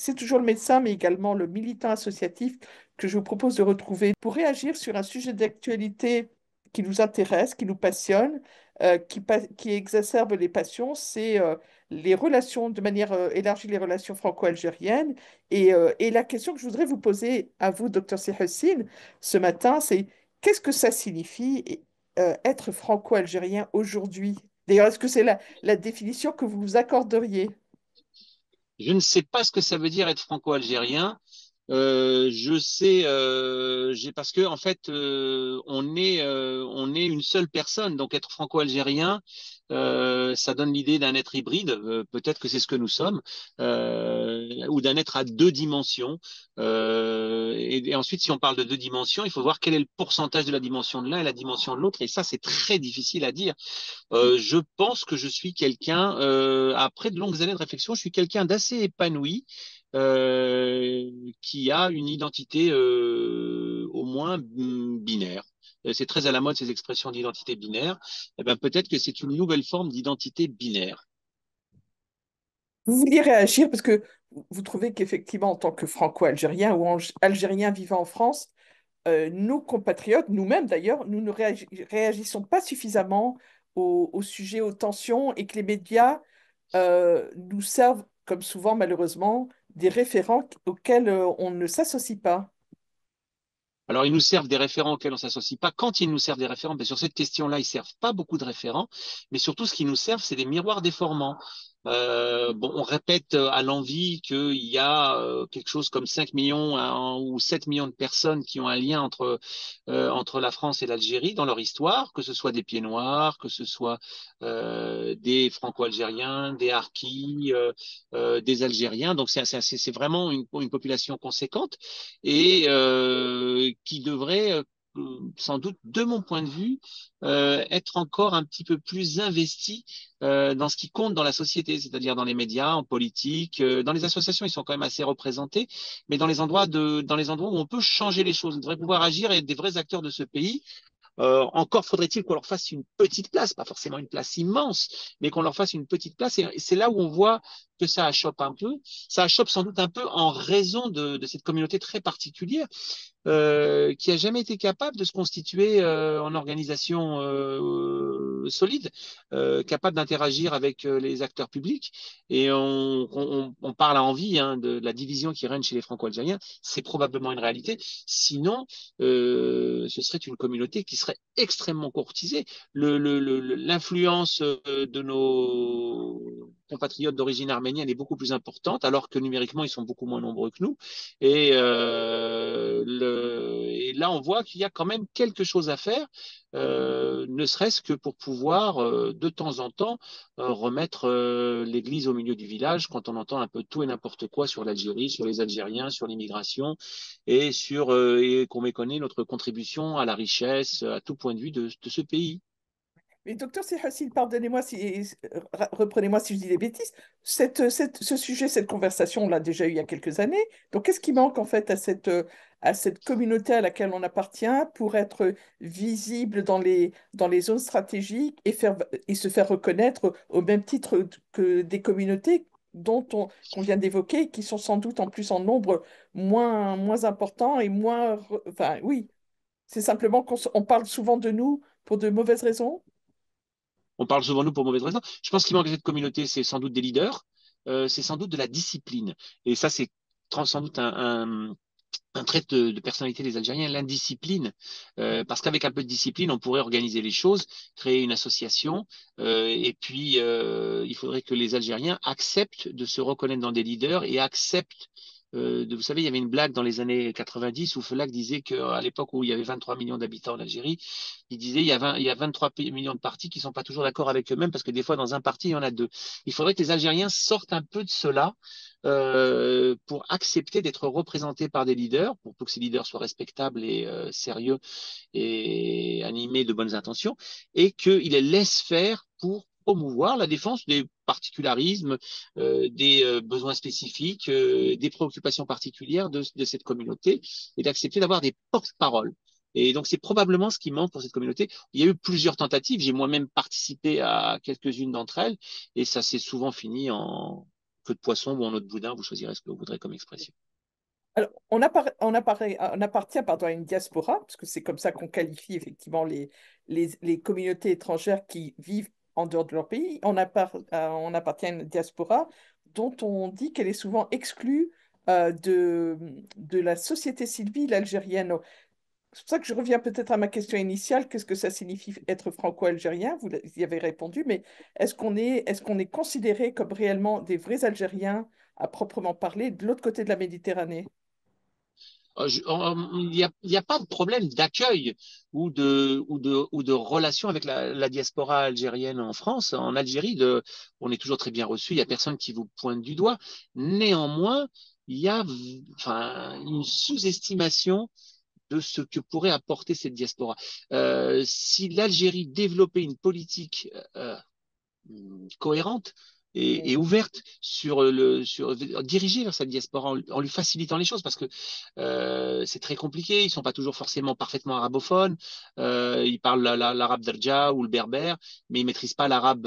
c'est toujours le médecin, mais également le militant associatif que je vous propose de retrouver pour réagir sur un sujet d'actualité qui nous intéresse, qui nous passionne, qui exacerbe les passions, c'est les relations, de manière élargie, les relations franco-algériennes. Et la question que je voudrais vous poser à vous, docteur Sihoussine, ce matin, c'est qu'est-ce que ça signifie être franco-algérien aujourd'hui? D'ailleurs, est-ce que c'est la définition que vous vous accorderiez? Je ne sais pas ce que ça veut dire être franco-algérien. Je sais, parce que en fait, on est une seule personne. Donc être franco-algérien, ça donne l'idée d'un être hybride. Peut-être que c'est ce que nous sommes, ou d'un être à deux dimensions. Et ensuite, si on parle de deux dimensions, il faut voir quel est le pourcentage de la dimension de l'un et la dimension de l'autre. Et ça, c'est très difficile à dire. Je pense que je suis quelqu'un, après de longues années de réflexion, je suis quelqu'un d'assez épanoui, qui a une identité au moins binaire. C'est très à la mode ces expressions d'identité binaire. Eh ben, peut-être que c'est une nouvelle forme d'identité binaire. Vous vouliez réagir parce que vous trouvez qu'effectivement, en tant que franco-algérien ou algérien vivant en France, nos compatriotes, nous-mêmes d'ailleurs, nous ne réagissons pas suffisamment au sujet, aux tensions et que les médias nous servent, comme souvent malheureusement, des référents auxquels on ne s'associe pas. Alors, ils nous servent des référents auxquels on s'associe pas. Quand ils nous servent des référents, ben, sur cette question-là, ils servent pas beaucoup de référents, mais surtout, ce qu'ils nous servent, c'est des miroirs déformants. Bon, on répète à l'envi qu'il y a quelque chose comme 5 millions ou 7 millions de personnes qui ont un lien entre la France et l'Algérie dans leur histoire, que ce soit des Pieds Noirs, que ce soit des Franco-Algériens, des Harkis, des Algériens. Donc, c'est vraiment une population conséquente et qui devrait sans doute, de mon point de vue, être encore un petit peu plus investi dans ce qui compte dans la société, c'est-à-dire dans les médias, en politique, dans les associations, ils sont quand même assez représentés, mais dans les endroits où on peut changer les choses, on devrait pouvoir agir et être des vrais acteurs de ce pays. Encore faudrait-il qu'on leur fasse une petite place, pas forcément une place immense, mais qu'on leur fasse une petite place. Et c'est là où on voit que ça achoppe un peu. Ça achoppe sans doute un peu en raison de cette communauté très particulière qui a jamais été capable de se constituer en organisation solide, capable d'interagir avec les acteurs publics. Et on parle à envie de la division qui règne chez les Franco-Algériens. C'est probablement une réalité. Sinon, ce serait une communauté qui serait extrêmement courtisée. L'influence de nos compatriotes d'origine arménienne est beaucoup plus importante, alors que numériquement, ils sont beaucoup moins nombreux que nous. Et là, on voit qu'il y a quand même quelque chose à faire, ne serait-ce que pour pouvoir, de temps en temps, remettre l'église au milieu du village quand on entend un peu tout et n'importe quoi sur l'Algérie, sur les Algériens, sur l'immigration et qu'on méconnaît notre contribution à la richesse, à tout point de vue de ce pays. Mais docteur Sihassil, pardonnez-moi si, reprenez-moi si je dis des bêtises. Ce sujet, cette conversation, on l'a déjà eu il y a quelques années. Donc, qu'est-ce qui manque en fait à cette communauté à laquelle on appartient pour être visible dans les zones stratégiques et se faire reconnaître au même titre que des communautés qu'on vient d'évoquer, qui sont sans doute en plus en nombre moins important et enfin, oui, c'est simplement on parle souvent de nous pour de mauvaises raisons. On parle souvent de nous pour mauvaise raison. Je pense qu'il manque à cette communauté, c'est sans doute des leaders, c'est sans doute de la discipline. Et ça, c'est sans doute un trait de personnalité des Algériens, l'indiscipline. Parce qu'avec un peu de discipline, on pourrait organiser les choses, créer une association, et puis il faudrait que les Algériens acceptent de se reconnaître dans des leaders et acceptent vous savez, il y avait une blague dans les années 90 où Felac disait qu'à l'époque où il y avait 23 millions d'habitants en Algérie, il disait il y a 23 millions de partis qui ne sont pas toujours d'accord avec eux-mêmes parce que des fois, dans un parti, il y en a deux. Il faudrait que les Algériens sortent un peu de cela pour accepter d'être représentés par des leaders, pour que ces leaders soient respectables et sérieux et animés de bonnes intentions, et qu'ils les laissent faire pour promouvoir la défense des particularismes, des besoins spécifiques, des préoccupations particulières de cette communauté, et d'accepter d'avoir des porte-paroles. Et donc, c'est probablement ce qui manque pour cette communauté. Il y a eu plusieurs tentatives. J'ai moi-même participé à quelques-unes d'entre elles et ça s'est souvent fini queue de poisson ou en eau de boudin, vous choisirez ce que vous voudrez comme expression. Alors, on appartient pardon, à une diaspora, parce que c'est comme ça qu'on qualifie effectivement les communautés étrangères qui vivent en dehors de leur pays. On appartient à une diaspora dont on dit qu'elle est souvent exclue de la société civile algérienne. C'est pour ça que je reviens peut-être à ma question initiale. Qu'est-ce que ça signifie être franco-algérien? Vous y avez répondu, mais est-ce qu'on est considéré comme réellement des vrais Algériens à proprement parler de l'autre côté de la Méditerranée? Il y a pas de problème d'accueil ou de relation avec la diaspora algérienne en France. En Algérie, on est toujours très bien reçu. Il n'y a personne qui vous pointe du doigt. Néanmoins, il y a enfin, une sous-estimation de ce que pourrait apporter cette diaspora. Si l'Algérie développait une politique cohérente et ouverte dirigée vers cette diaspora en lui facilitant les choses parce que c'est très compliqué. Ils sont pas toujours forcément parfaitement arabophones. Ils parlent l'arabe darja ou le berbère, mais ils maîtrisent pas l'arabe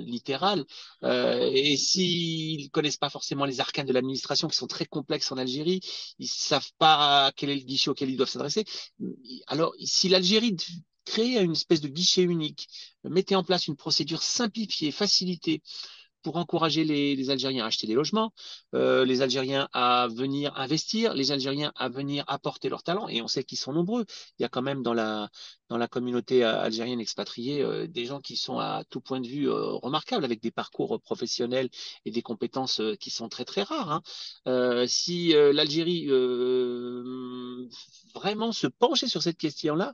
littéral. Et s'ils connaissent pas forcément les arcanes de l'administration qui sont très complexes en Algérie, ils savent pas quel est le guichet auquel ils doivent s'adresser. Alors, si l'Algérie créait une espèce de guichet unique, mettez en place une procédure simplifiée, facilitée pour encourager les Algériens à acheter des logements, les Algériens à venir investir, les Algériens à venir apporter leurs talents. Et on sait qu'ils sont nombreux. Il y a quand même dans la communauté algérienne expatriée des gens qui sont à tout point de vue remarquables, avec des parcours professionnels et des compétences qui sont très très rares. Hein. Si l'Algérie vraiment se penchait sur cette question-là,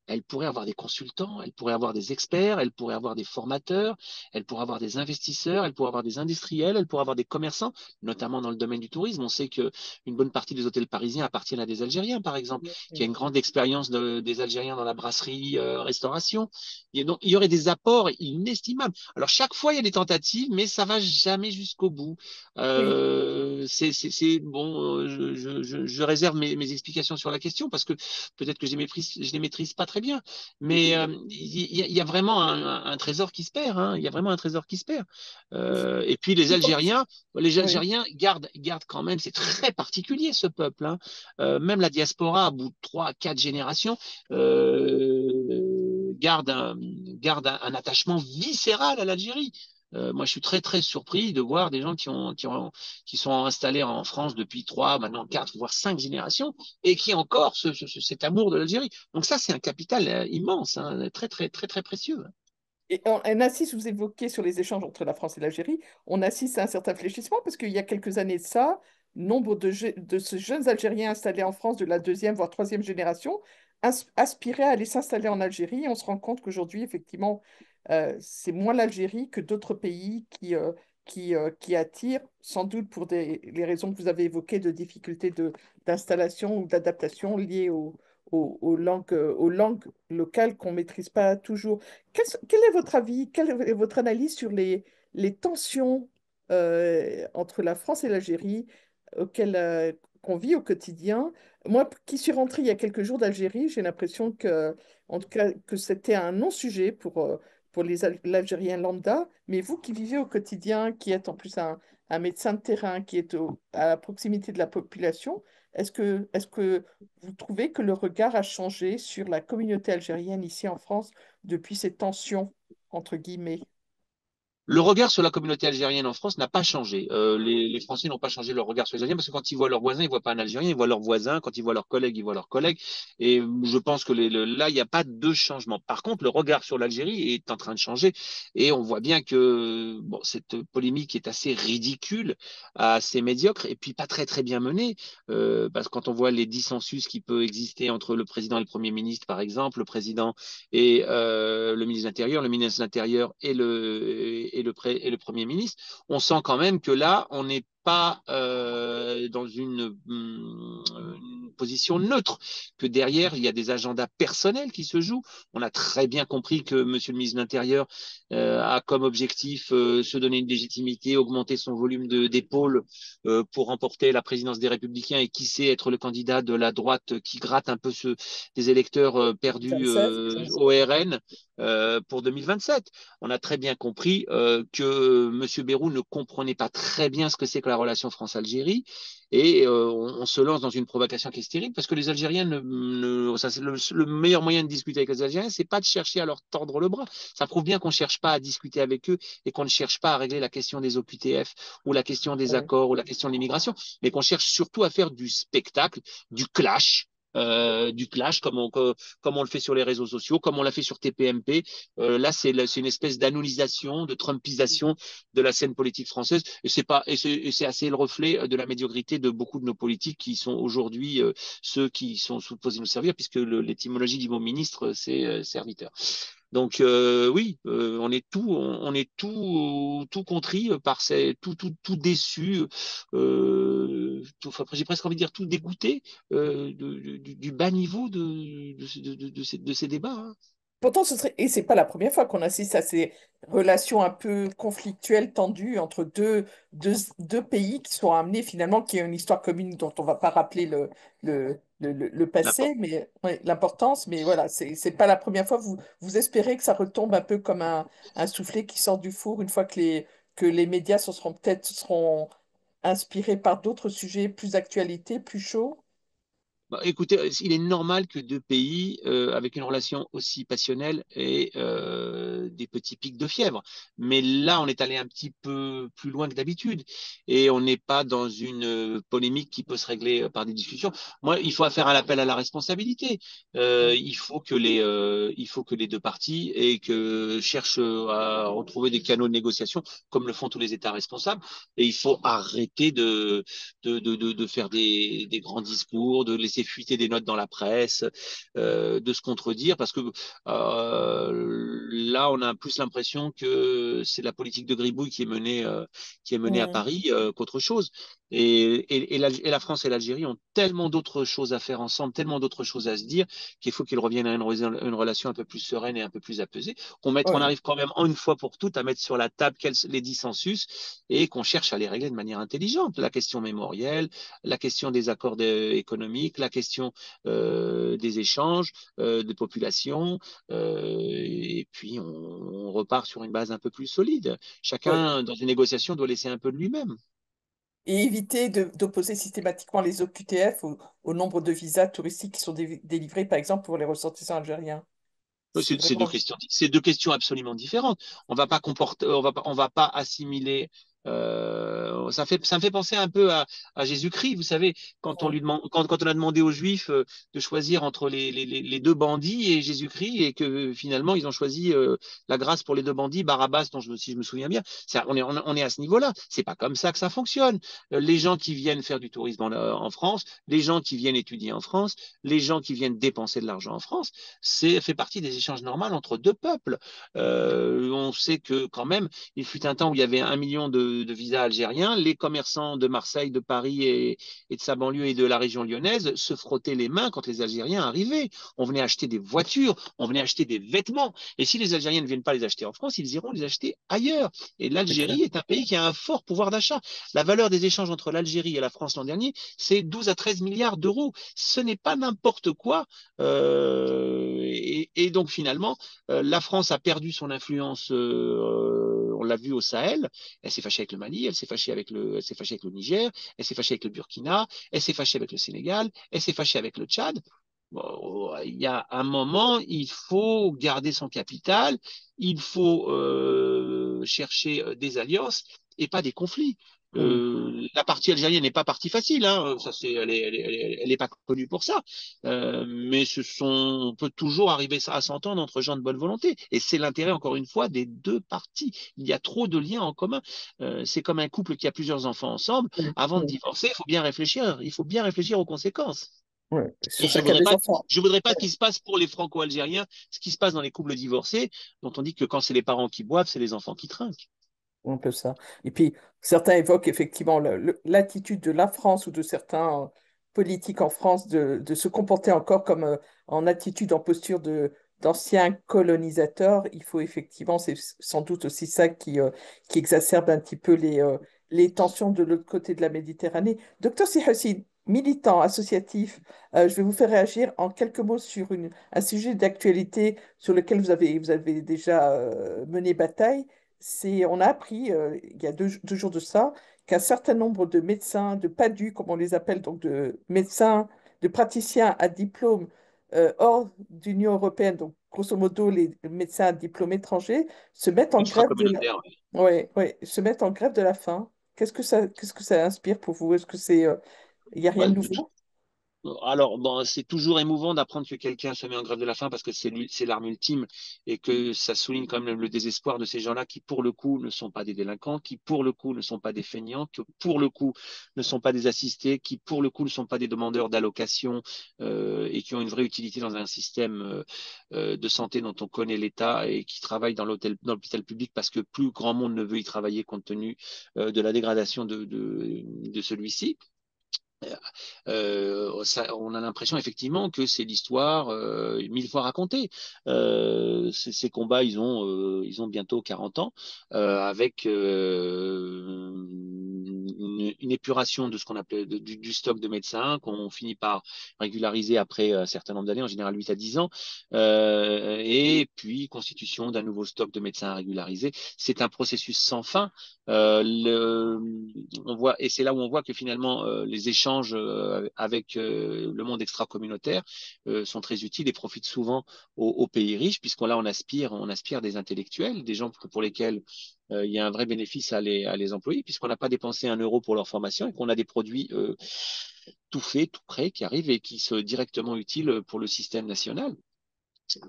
elle pourrait avoir des consultants, elle pourrait avoir des experts, elle pourrait avoir des formateurs, elle pourrait avoir des investisseurs, elle pourrait avoir des industriels, elle pourrait avoir des commerçants, notamment dans le domaine du tourisme. On sait qu'une bonne partie des hôtels parisiens appartiennent à des Algériens, par exemple, qui a une grande expérience des Algériens dans la brasserie, restauration. Et donc, il y aurait des apports inestimables. Alors, chaque fois, il y a des tentatives, mais ça va jamais jusqu'au bout. Oui. Bon, je réserve mes explications sur la question parce que peut-être que je les maîtrise pas très bien, mais il y a vraiment un trésor qui se perd. Hein, il y a vraiment un trésor qui se perd. Et puis les Oui. Algériens gardent quand même, c'est très particulier ce peuple. Hein. Même la diaspora, à bout de 3, 4 générations, garde un attachement viscéral à l'Algérie. Moi, je suis très, très surpris de voir des gens qui sont installés en France depuis 3, maintenant 4, voire 5 générations et qui ont encore cet amour de l'Algérie. Donc ça, c'est un capital immense, hein, très, très, très, très précieux. Et on assiste, vous évoquez sur les échanges entre la France et l'Algérie, on assiste à un certain fléchissement parce qu'il y a quelques années de ça, nombre de ces jeunes Algériens installés en France de la deuxième, voire troisième génération aspiraient à aller s'installer en Algérie. Et on se rend compte qu'aujourd'hui, effectivement, c'est moins l'Algérie que d'autres pays qui attirent, sans doute pour les raisons que vous avez évoquées de difficultés d'installation ou d'adaptation liées aux langues locales qu'on ne maîtrise pas toujours. Quel est votre avis, quelle est votre analyse sur les tensions entre la France et l'Algérie qu'on vit au quotidien? Moi, qui suis rentrée il y a quelques jours d'Algérie, j'ai l'impression en tout cas, que c'était un non-sujet pour l'Algérien lambda. Mais vous qui vivez au quotidien, qui êtes en plus un médecin de terrain, qui est à la proximité de la population, est-ce que vous trouvez que le regard a changé sur la communauté algérienne ici en France depuis ces tensions, entre guillemets? Le regard sur la communauté algérienne en France n'a pas changé. Les Français n'ont pas changé leur regard sur les Algériens parce que quand ils voient leurs voisins, ils ne voient pas un Algérien, ils voient leurs voisins. Quand ils voient leurs collègues, ils voient leurs collègues. Et je pense que là, il n'y a pas de changement. Par contre, le regard sur l'Algérie est en train de changer. Et on voit bien que bon, cette polémique est assez ridicule, assez médiocre et puis pas très, très bien menée. Parce que quand on voit les dissensus qui peuvent exister entre le président et le premier ministre, par exemple, le président et le ministre de l'Intérieur, le ministre de l'Intérieur et le Premier ministre, on sent quand même que là, on n'est pas dans une position neutre, que derrière, il y a des agendas personnels qui se jouent. On a très bien compris que Monsieur le ministre de l'Intérieur a comme objectif se donner une légitimité, augmenter son volume d'épaules pour remporter la présidence des Républicains et qui sait être le candidat de la droite qui gratte un peu des électeurs perdus 16. au RN. pour 2027. On a très bien compris que M. Bayrou ne comprenait pas très bien ce que c'est que la relation France-Algérie. Et on se lance dans une provocation qui est stérile parce que les Algériens, ça, c'est le meilleur moyen de discuter avec les Algériens, c'est pas de chercher à leur tordre le bras. Ça prouve bien qu'on ne cherche pas à discuter avec eux et qu'on ne cherche pas à régler la question des OQTF ou la question des Ouais. accords ou la question de l'immigration, mais qu'on cherche surtout à faire du spectacle, du clash comme on le fait sur les réseaux sociaux, comme on l'a fait sur TPMP. Là, c'est une espèce d'anonisation, de trumpisation de la scène politique française. Et c'est assez le reflet de la médiocrité de beaucoup de nos politiques qui sont aujourd'hui ceux qui sont supposés nous servir, puisque l'étymologie du mot ministre, c'est serviteur. Donc oui, on est tout contrit par tout déçu, j'ai presque envie de dire tout dégoûté du bas niveau de ces débats, hein. Pourtant, et c'est pas la première fois qu'on assiste à ces relations un peu conflictuelles, tendues entre deux pays qui sont amenés finalement, qui ont une histoire commune dont on va pas rappeler le passé, mais ouais, l'importance. Mais voilà, c'est pas la première fois. Vous espérez que ça retombe un peu comme un soufflé qui sort du four une fois que les médias seront inspirés par d'autres sujets plus d'actualité, plus chauds. Bah, écoutez, il est normal que deux pays avec une relation aussi passionnelle aient des petits pics de fièvre. Mais là, on est allé un petit peu plus loin que d'habitude et on n'est pas dans une polémique qui peut se régler par des discussions. Moi, il faut faire un appel à la responsabilité. Il faut que les deux parties cherchent à retrouver des canaux de négociation comme le font tous les États responsables. Et il faut arrêter de faire des grands discours, de laisser fuiter des notes dans la presse, de se contredire, parce que là, on a plus l'impression que c'est la politique de Gribouille qui est menée à Mm. Paris qu'autre chose. Et la France et l'Algérie ont tellement d'autres choses à faire ensemble, tellement d'autres choses à se dire, qu'il faut qu'ils reviennent à une relation un peu plus sereine et un peu plus apaisée, qu'on Ouais. arrive quand même une fois pour toutes à mettre sur la table les dissensus et qu'on cherche à les régler de manière intelligente. La question mémorielle, la question des accords économiques, la question des échanges de population, et puis on repart sur une base un peu plus solide. Ouais. Chacun, dans une négociation, doit laisser un peu de lui-même. Et éviter d'opposer systématiquement les OQTF au nombre de visas touristiques qui sont délivrés, par exemple, pour les ressortissants algériens. C'est C'est deux vraiment... questions, c'est deux questions absolument différentes. On va pas assimiler. Ça me fait penser un peu à Jésus-Christ. Vous savez, quand on a demandé aux Juifs de choisir entre les deux bandits et Jésus-Christ, et que finalement ils ont choisi la grâce pour les deux bandits, Barabbas, si je me souviens bien. On est à ce niveau-là. C'est pas comme ça que ça fonctionne. Les gens qui viennent faire du tourisme en France, les gens qui viennent étudier en France, les gens qui viennent dépenser de l'argent en France, c'est fait partie des échanges normaux entre deux peuples. On sait que quand même, il fut un temps où il y avait 1 million de visas algériens. Les commerçants de Marseille, de Paris et de sa banlieue et de la région lyonnaise se frottaient les mains quand les Algériens arrivaient. On venait acheter des voitures, on venait acheter des vêtements. Et si les Algériens ne viennent pas les acheter en France, ils iront les acheter ailleurs. Et C'est clair. l'Algérie est un pays qui a un fort pouvoir d'achat. La valeur des échanges entre l'Algérie et la France l'an dernier, c'est 12 à 13 milliards d'euros. Ce n'est pas n'importe quoi. Et donc finalement, la France a perdu son influence, on l'a vu au Sahel. Elle s'est fâchée avec le Mali, elle s'est fâchée avec le Niger, elle s'est fâchée avec le Burkina, elle s'est fâchée avec le Sénégal, elle s'est fâchée avec le Tchad. Bon, il y a un moment, il faut garder son capital, il faut chercher des alliances et pas des conflits. Mm. La partie algérienne n'est pas partie facile, hein. Ça, elle est pas connue pour ça. Mais on peut toujours arriver à s'entendre entre gens de bonne volonté. Et c'est l'intérêt, encore une fois, des deux parties. Il y a trop de liens en commun. C'est comme un couple qui a plusieurs enfants ensemble. Mm. Avant de Mm. divorcer, il faut bien réfléchir. Il faut bien réfléchir aux conséquences. Ouais. Et Sur je chacun voudrais des pas, enfants. je voudrais pas qu'il se passe pour les Franco-Algériens ce qui se passe dans les couples divorcés, dont on dit que quand c'est les parents qui boivent, c'est les enfants qui trinquent. Un peu ça. Et puis, certains évoquent effectivement l'attitude de la France ou de certains politiques en France de se comporter encore comme en attitude, en posture d'anciens colonisateurs. Il faut effectivement, c'est sans doute aussi ça qui exacerbe un petit peu les tensions de l'autre côté de la Méditerranée. Docteur Sihassine, militant associatif, je vais vous faire réagir en quelques mots sur un sujet d'actualité sur lequel vous avez déjà mené bataille. On a appris, il y a deux jours de ça, qu'un certain nombre de médecins, de PADU, comme on les appelle, donc de médecins, de praticiens à diplôme hors d'Union européenne, donc grosso modo les médecins à diplôme étranger, se mettent en grève de la... Extra-communautaire. Ouais, ouais, se mettent en grève de la faim. Qu'est-ce que ça inspire pour vous? Est-ce que il n'y a rien Ouais. de nouveau? Alors, bon, c'est toujours émouvant d'apprendre que quelqu'un se met en grève de la faim parce que c'est l'arme ultime et que ça souligne quand même le désespoir de ces gens-là qui, pour le coup, ne sont pas des délinquants, qui, pour le coup, ne sont pas des feignants, qui, pour le coup, ne sont pas des assistés, qui, pour le coup, ne sont pas des demandeurs d'allocation et qui ont une vraie utilité dans un système de santé dont on connaît l'état et qui travaillent dans l'hôpital public parce que plus grand monde ne veut y travailler compte tenu de la dégradation de celui-ci. On a l'impression effectivement que c'est l'histoire mille fois racontée. Ces combats, ils ont bientôt 40 ans, avec une épuration de ce qu'on appelait du stock de médecins qu'on finit par régulariser après un certain nombre d'années, en général 8 à 10 ans, et puis constitution d'un nouveau stock de médecins à régulariser. C'est un processus sans fin. On voit, et c'est là où on voit que finalement les échanges avec le monde extra-communautaire sont très utiles et profitent souvent aux pays riches, puisqu'on là on aspire des intellectuels, des gens pour lesquels il y a un vrai bénéfice à les employer, puisqu'on n'a pas dépensé un euro pour leur formation et qu'on a des produits tout faits, tout prêts qui arrivent et qui sont directement utiles pour le système national.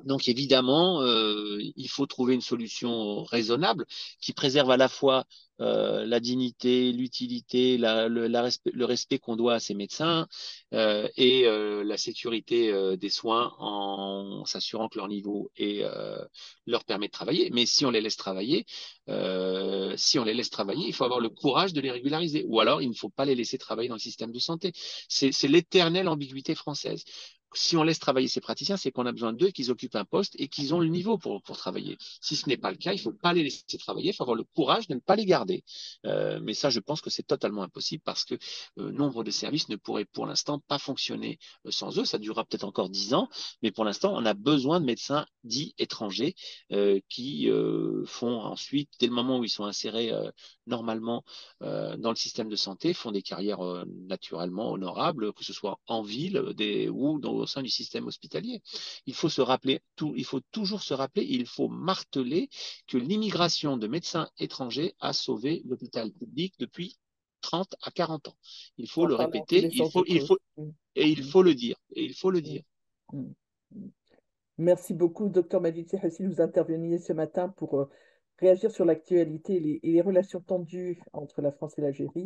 Donc évidemment, il faut trouver une solution raisonnable qui préserve à la fois la dignité, l'utilité, le respect qu'on doit à ces médecins et la sécurité des soins en s'assurant que leur niveau leur permet de travailler. Mais si on les laisse travailler, il faut avoir le courage de les régulariser. Ou alors, il ne faut pas les laisser travailler dans le système de santé. C'est l'éternelle ambiguïté française. Si on laisse travailler ces praticiens, c'est qu'on a besoin d'eux, qu'ils occupent un poste et qu'ils ont le niveau pour travailler. Si ce n'est pas le cas, il ne faut pas les laisser travailler, il faut avoir le courage de ne pas les garder. Mais ça, je pense que c'est totalement impossible parce que nombre de services ne pourraient pour l'instant pas fonctionner sans eux. Ça durera peut-être encore 10 ans, mais pour l'instant, on a besoin de médecins dits étrangers qui font ensuite, dès le moment où ils sont insérés normalement dans le système de santé, font des carrières naturellement honorables, que ce soit en ville ou au sein du système hospitalier. Il faut toujours se rappeler, il faut marteler que l'immigration de médecins étrangers a sauvé l'hôpital public depuis 30 à 40 ans. Il faut En le parlant en tous répéter, les sens de cause. Mm, et il mm, faut le dire, et il faut le mm, dire. mm, mm. Merci beaucoup, docteur Majid Serhassi, de vous intervenir ce matin pour réagir sur l'actualité et les relations tendues entre la France et l'Algérie.